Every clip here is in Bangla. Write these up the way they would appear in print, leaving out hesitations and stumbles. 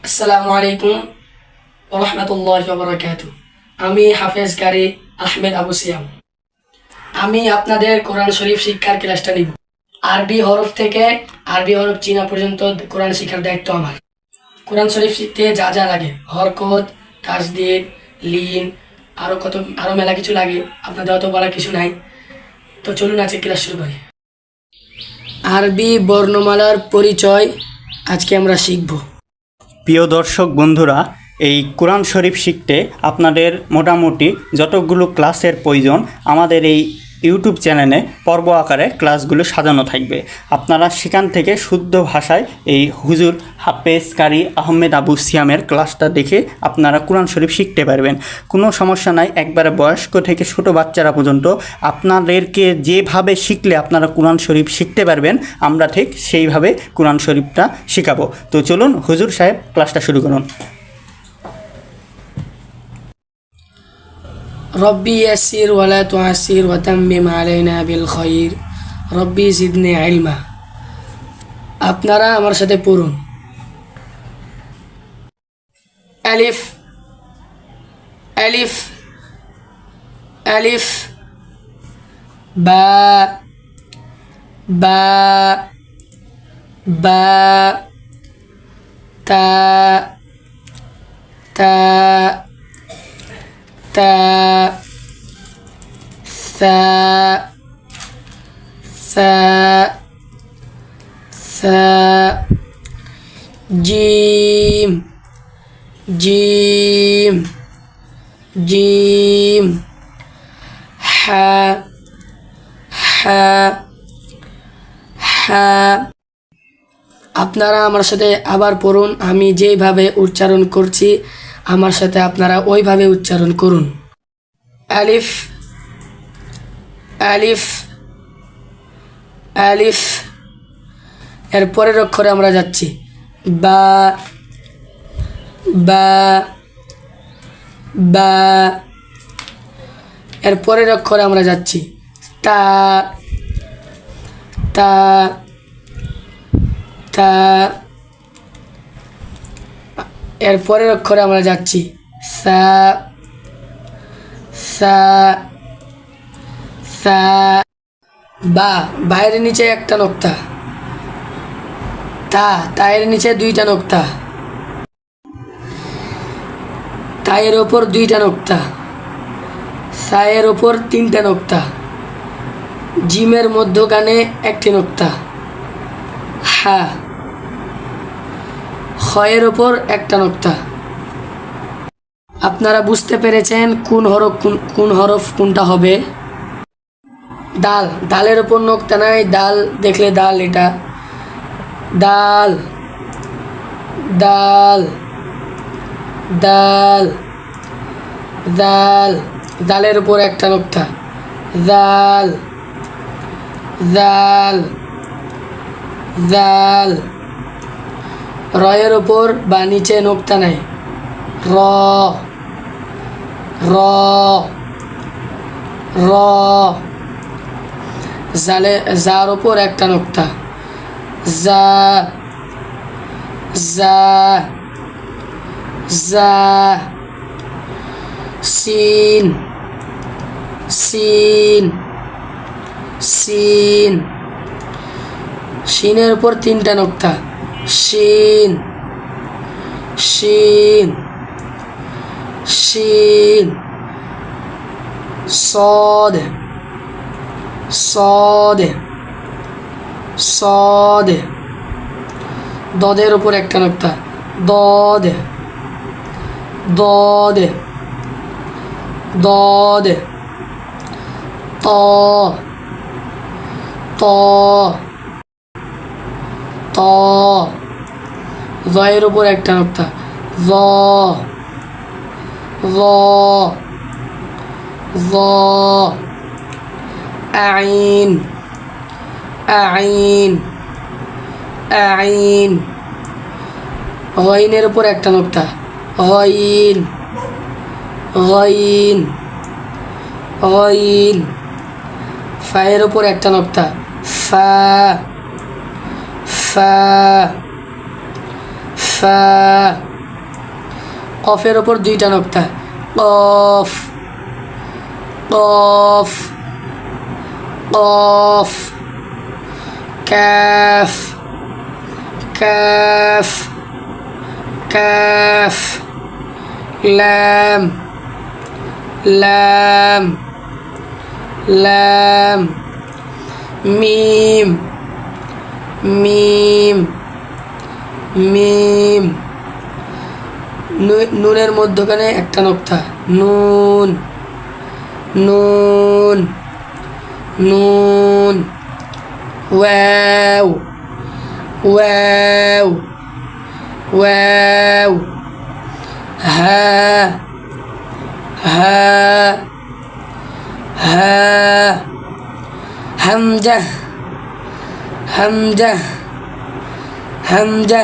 আসসালামু আলাইকুম ওয়া রাহমাতুল্লাহি ওয়া বারাকাতুহু। আমি হাফেজ কারি আহমেদ আবু সিয়াম। আমি আপনাদের কোরআন শরীফ শিক্ষার ক্লাসটা নিব। আরবি হরফ থেকে আরবি হরফ চীনা পর্যন্ত কোরআন শিক্ষার দায়িত্ব আমার। কোরআন শরীফ শিখতে যা যা লাগে, হরকত, তাসদীদ, লিন, আরো মেলা কিছু লাগে, আপনাদের অত বলার কিছু নাই। তো চলুন আজকে ক্লাস শুরু করি। আরবি বর্ণমালার পরিচয় আজকে আমরা শিখব। প্রিয় দর্শক বন্ধুরা, এই কোরআন শরীফ শিখতে আপনাদের মোটামুটি যতগুলো ক্লাসের প্রয়োজন আমাদের এই ইউটিউব চ্যানেলে পর্ব আকারে ক্লাসগুলো সাজানো থাকবে। আপনারা সেখান থেকে শুদ্ধ ভাষায় এই হুজুর হাফেজ কারি আহমেদ আবু সিয়ামের ক্লাসটা দেখে আপনারা কোরআন শরীফ শিখতে পারবেন। কোনো সমস্যা নাই, একবারে বয়স্ক থেকে ছোট বাচ্চারা পর্যন্ত আপনাদেরকে যেভাবে শিখলে আপনারা কোরআন শরীফ শিখতে পারবেন, আমরা ঠিক সেইভাবে কোরআন শরীফটা শেখাবো। তো চলুন হুজুর সাহেব ক্লাসটা শুরু করুন। রব্বি ইয়াসির ওয়ালা তুআসির ওয়া তাম্মিম আলাইনা বিল খায়র রব্বি জিদনি ইলমা। আপনারা আমার সাথে পড়ুন। আলিফ আলিফ আলিফ, বা বা বা, তা তা তা, ثا ثا ثا، جيم جيم جيم، حا حا حا। আপনারা আমার সাথে আবার পড়ুন। আমি যেভাবে উচ্চারণ করছি আমার সাথে আপনারা ওইভাবে উচ্চারণ করুন। আলিফ আলিফ আলিফ, এর পরের অক্ষরে আমরা যাচ্ছি বা বা বা, এর পরের অক্ষরে আমরা যাচ্ছি তা তা তা, এর পরের অক্ষরে আমরা যাচ্ছি সা সা সা। বা, বায়ের নিচে একটা নোক্তা, তা, তায়ের নিচে দুইটা নোক্তা, তায়ের ওপর দুইটা নোক্তা, সায়ের ওপর তিনটা নোক্তা, জিমের মধ্যখানে একটি নোক্তা, হা, খয়ের ওপর একটা নোক্তা। আপনারা বুঝতে পেরেছেন কোন হরফ কোনটা হবে। দাল, দালের ওপর নোক্তা নাই, দাল দেখলে দাল, এটা দাল দাল দাল দাল, দালের উপর একটা নোক্তা, দাল দাল দাল। রয়ের ওপর বা নিচে নোক্তা নাই, র র র। জালে, জার ওপর একটা নোক্তা, জা জা জা। সিন সিন সিন, শিনের উপর তিনটা নোক্তা, শিন শিন শিন। صاد صاد صاد, দদের উপর একটা নোক্তা, দদ দদ দদ। ত ত ত, জয়ের উপর একটা নোক্তা, জ জ জ। আইন আইন আইন, গইনের উপর একটা নোক্তা, গইন গইন গইন। ফায়ের উপর একটা নোক্তা, ফা ফা ফা কফের ওপর দুইটা নোক্তা, কফ কফ কফ, কাফ কাফ কাফ, লাম লাম লাম, মিম মিম মিম, নুনের মধ্যখানে একটা নোক্তা, নুন নুন নুন, ওয়াও ওয়াও ওয়াও, হা হা হা, হামজা হামজা হামজা,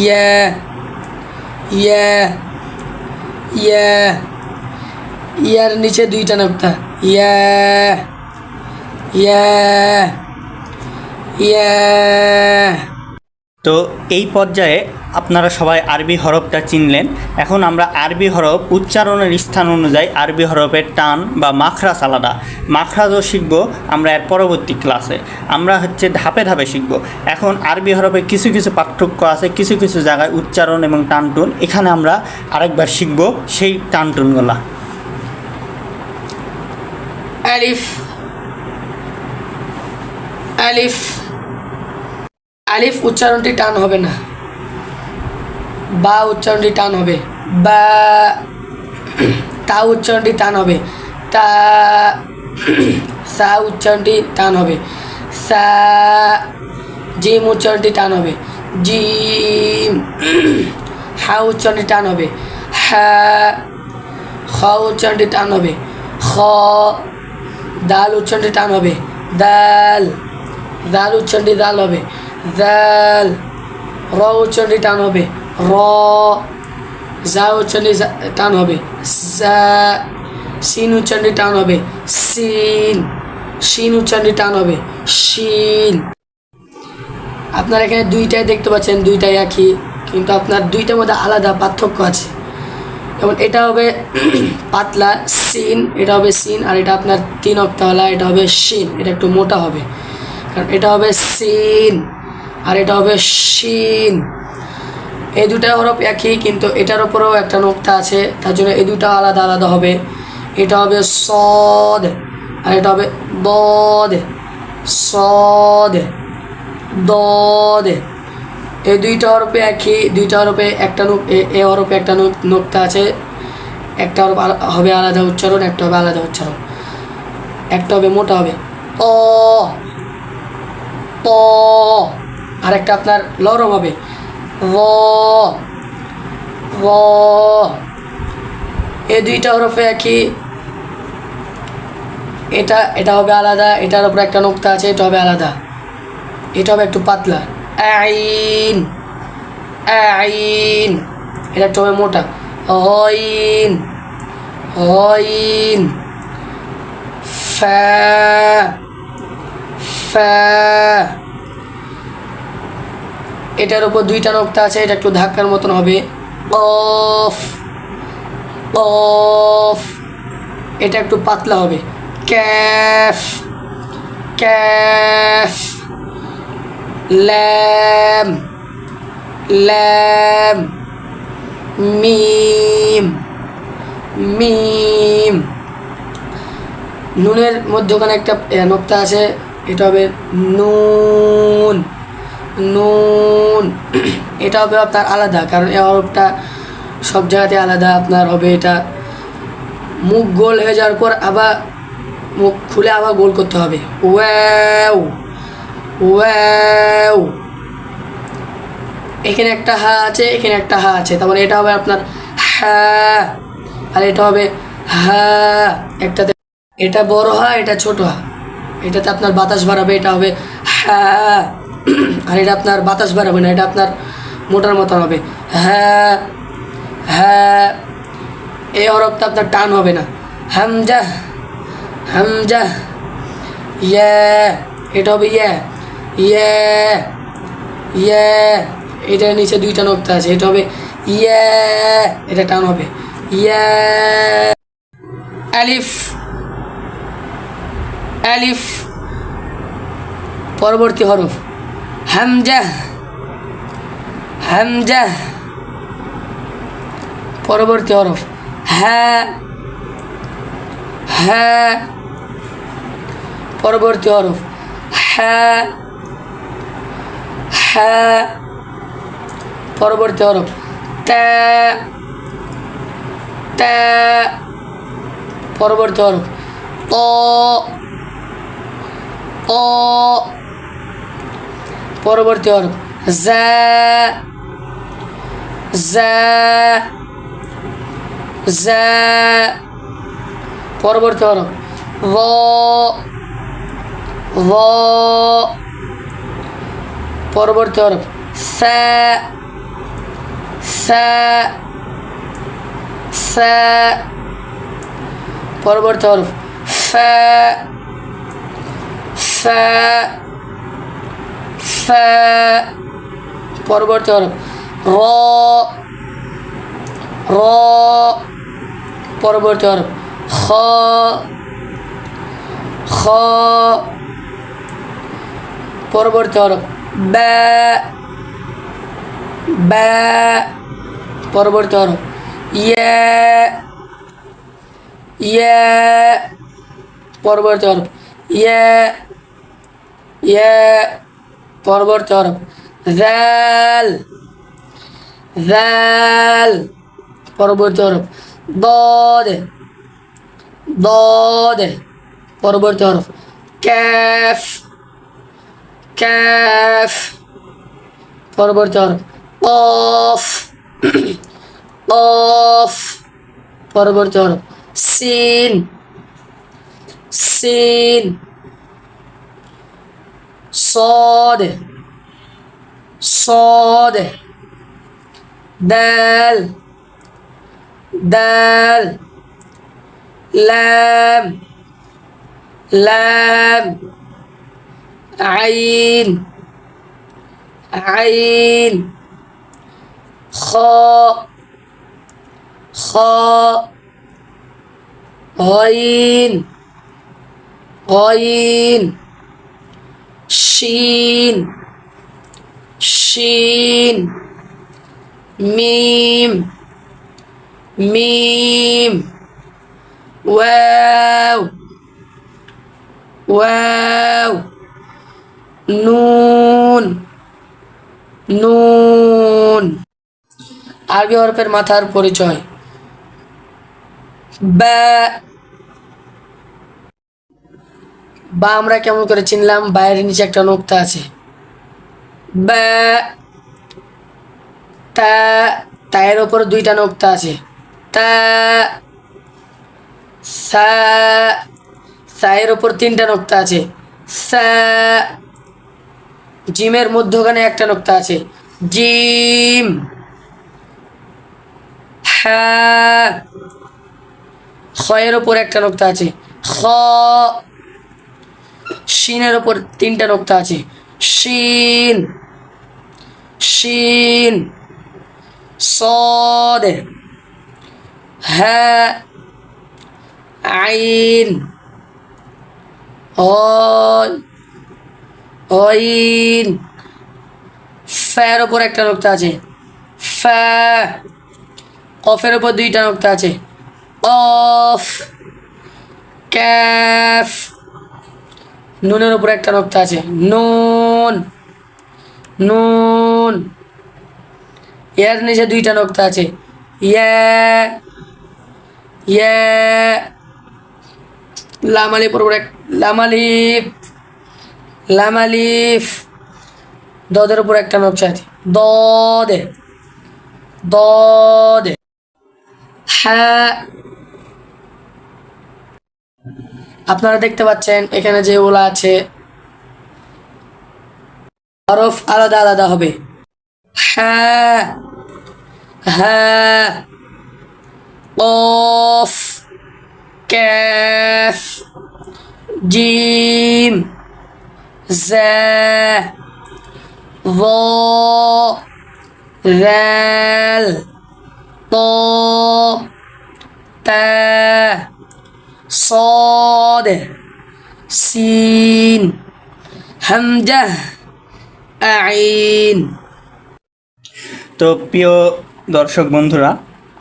ইয়া ইয়া ইয়া, ইয়ার নিচে দুইটা নোক্তা, ইয়া ইয়া ইয়া। তো এই পর্যায়ে আপনারা সবাই আরবি হরফটা চিনলেন। এখন আমরা আরবি হরফ উচ্চারণের স্থান অনুযায়ী আরবি হরফের টান বা মাখরাজ আলাদা, মাখরাজও শিখব আমরা এর পরবর্তী ক্লাসে। আমরা ধাপে ধাপে শিখব। এখন আরবি হরফে কিছু কিছু পার্থক্য আছে, কিছু কিছু জায়গায় উচ্চারণ এবং টানটুন, এখানে আমরা আরেকবার শিখব সেই টানটুনগুলা। আলিফ আলিফ, আলিফ উচ্চারণটি টান হবে না, বা উচ্চারণটি টান হবে, বা, তা উচ্চারণটি টান হবে, তা, সা উচ্চারণটি টান হবে, সা, জিম উচ্চারণটি টান হবে, জিম, হা উচ্চারণটি টান হবে, হা, খ উচ্চারণটি টান হবে, খ, দাল উচ্চারণটি টান হবে, দাল, দাল উচ্চারণটি দাল হবে, দাল, র উচ্চারণটি টান হবে, র, জা উচ্চারণটি টান হবে, জা, সিন উচ্চারণটি টান হবে, সিন, শিন উচ্চারণটি টান হবে, শিন। আপনারা এখানে দুইটাই দেখতে পাচ্ছেন, দুইটাই একই, কিন্তু আপনার দুইটার মধ্যে আলাদা পার্থক্য আছে। যেমন এটা হবে পাতলা সিন, এটা হবে সিন, আর এটা আপনার 3 অক্টাওয়ালা, এটা হবে শিন, এটা একটু মোটা হবে, কারণ এটা হবে সিন আর এটা হবে শিন। এই দুটা হরফ একই, কিন্তু এটার উপরেও একটা নোক্তা আছে, তার জন্য এই দুটা আলাদা আলাদা হবে। এটা হবে সদ আর এটা হবে বদ, সদ দদ। এই দুইটা হরফে একই, দুইটা হরফে একটা এ হরফে একটা নোক্তা আছে, একটা হরফ হবে আলাদা উচ্চারণ, একটা হবে আলাদা উচ্চারণ, একটা হবে মোটা হবে অ প, আর একটা আপনার লরম হবে র র। এই দুইটা হরফে একই, এটা হবে আলাদা, এটার উপরে একটা নোক্তা আছে, এটা হবে আলাদা, এটা হবে একটু পাতলা, আইন আইন, এটা একটু হবে মোটা, হইন হইন, ফা ফা। এটার উপর দুইটা নোক্তা আছে, এটা একটু ধাক্কার মতন হবে, কফ কফ, এটা একটু পাতলা হবে, ক্যাফ ক্যাফ, ল্যাম ল্যাম, মিম মিম। নুনের মধ্যখানে একটা নোক্তা আছে, এটা হবে নুন নুন, এটা হবে আপনার আলাদা, কারণ এই হরফটা সব জায়গাতে আলাদা আপনার হবে। এটা মুখ গোল হয়ে যাওয়ার পর আবার মুখ খুলে আবার গোল করতে হবে, ওয়াও ওয়াও। এখানে একটা হা আছে, এখানে একটা হা আছে, তার মানে এটা হবে আপনার হা, আর এটা হবে হা। একটাতে এটা বড় হা, এটা ছোট হা, এটাতে আপনার বাতাস বাড়াবে, এটা হবে হা, আর এটা আপনার বাতাস বাড়াবে না, এটা আপনার মোটার মতন হবে হ্যাঁ হ্যাঁ। এই হরফটা আপনার টান হবে না, হামজা হামজা, ইয়া, এটা হবে ইয়া ইয়া ইয়া। এটার নিচে দুইটা নোক্তা আছে, এটা হবে ইয়া, এটা টান হবে, ইয়া। আলিফ, আলিফ। পরবর্তী হরফ হামজা, হামজা। পরবর্তী হরফ হা, হা। পরবর্তী হরফ হা, হা। পরবর্তী হরফ তা, তা। পরবর্তী হরফ ত, ত। পরবর্তী হরফ জা, জা, জা। পরবর্তী হরফ র, র। পরবর্তী হরফ সা, সা, সা। পরবর্তী হরফ ফা, ফা, ফা। পরবর্তী হরফ র, র। পরবর্তী হরফ খ, খ। পরবর্তী হরফ বা, বা। পরবর্তী হরফ ইয়া, ইয়া। পরবর্তী হরফ ইয়া, ইয়া। পরবর্তী হরফ জাল, জাল। পরবর্তী হরফ দদ, দদ। পরবর্তী হরফ কাফ, কাফ। পরবর্তী হরফ কফ, কফ। পরবর্তী হরফ সিন, সিন। صاد، صاد। دال، دال। لام، لام। عين، عين। خاء، خاء। غين، غين। شين، شين। ميم، ميم। واو، واو। নুন, নুন। আরবি হরফের মাথার পরিচয় বা, বা আমরা কেমন করে চিনলাম? বাইরের নিচে একটা নোক্তা আছে। বা, তা, তায়ের ওপর দুইটা নোক্তা আছে। তা, সা, সায়ের ওপর তিনটা নোক্তা আছে। সা। জিমের মধ্যখানে একটা নোক্তা আছে। জিম। হা, খয়ের ওপর একটা নোক্তা আছে। খ। শিনের ওপর তিনটা নোক্তা আছে। শিন, শিন। صاد، হা, আইন। غين، غين। ফার ওপর একটা নোক্তা আছে। ফা। কফের ওপর দুইটা নোক্তা আছে। কফ, কাফ। নুনের ওপর একটা নোক্তা আছে। নুন, নুন। এর নিচে দুইটা নোক্তা আছে। ইয়া, ইয়া। লাম আলিফের উপর লাম আলিফ, লাম আলিফ। দদের উপর একটা নোক্তা আছে। দদ, দদ। হা। আপনারা দেখতে পাচ্ছেন এখানে যে ওলা আছে, হরফ আলাদা আলাদা হবে। হা, হা। কফ, কাফ। জিম, জা, ظ، ذال। ত তা صاد সিন হামজা আইন। তো প্রিয় দর্শক বন্ধুরা,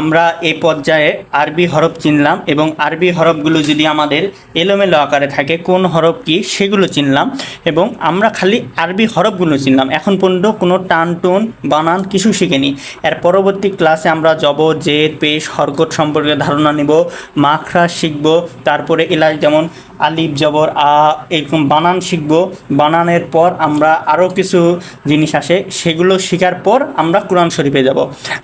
আমরা এই পর্যায়ে আরবি হরফ চিনলাম এবং আরবি হরফগুলো যদি আমাদের এলোমেলো আকারে থাকে কোন হরফ কি সেগুলো চিনলাম এবং আমরা খালি আরবি হরফগুলো চিনলাম। এখন পর্যন্ত কোনো টান টোন বানান কিছু শিখিনি। এর পরবর্তী ক্লাসে আমরা জবর জের পেশ হরকত সম্পর্কে ধারণা নিব, মাখরা শিখব, তারপরে এলাচ যেমন আলিফ জবর আ এরকম বানান শিখব। বানানের পর আমরা আরও কিছু জিনিস আসে সেগুলো শেখার পর আমরা কোরআন শরীফে যাব।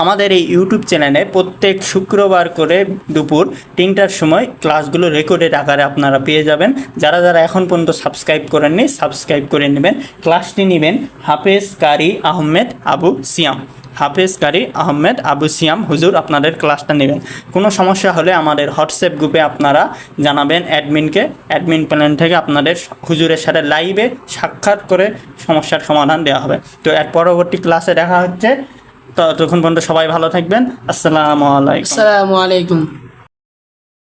আমাদের এই ইউটিউব চ্যানেলে প্রত্যেক শুক্রবার করে দুপুর 3টার সময় ক্লাসগুলো রেকর্ডেড আকারে আপনারা পেয়ে যাবেন। যারা যারা এখন পর্যন্ত সাবস্ক্রাইব করেননি সাবস্ক্রাইব করে নেবেন। ক্লাসটি নেবেন হাফেজ কারি আহমেদ আবু সিয়াম। হাফেজ কারি আহমেদ আবু সিয়াম হুজুর আপনাদের ক্লাসটা নেবেন। কোনো সমস্যা হলে আমাদের হোয়াটসঅ্যাপ গ্রুপে আপনারা জানাবেন অ্যাডমিনকে। অ্যাডমিন প্ল্যান থেকে আপনাদের হুজুরের সাথে লাইভে সাক্ষাৎ করে সমস্যার সমাধান দেওয়া হবে। তো এর পরবর্তী ক্লাসে দেখা হচ্ছে। ততক্ষণ পর্যন্ত সবাই ভালো থাকবেন। আসসালামু আলাইকুম। আসসালামু আলাইকুম।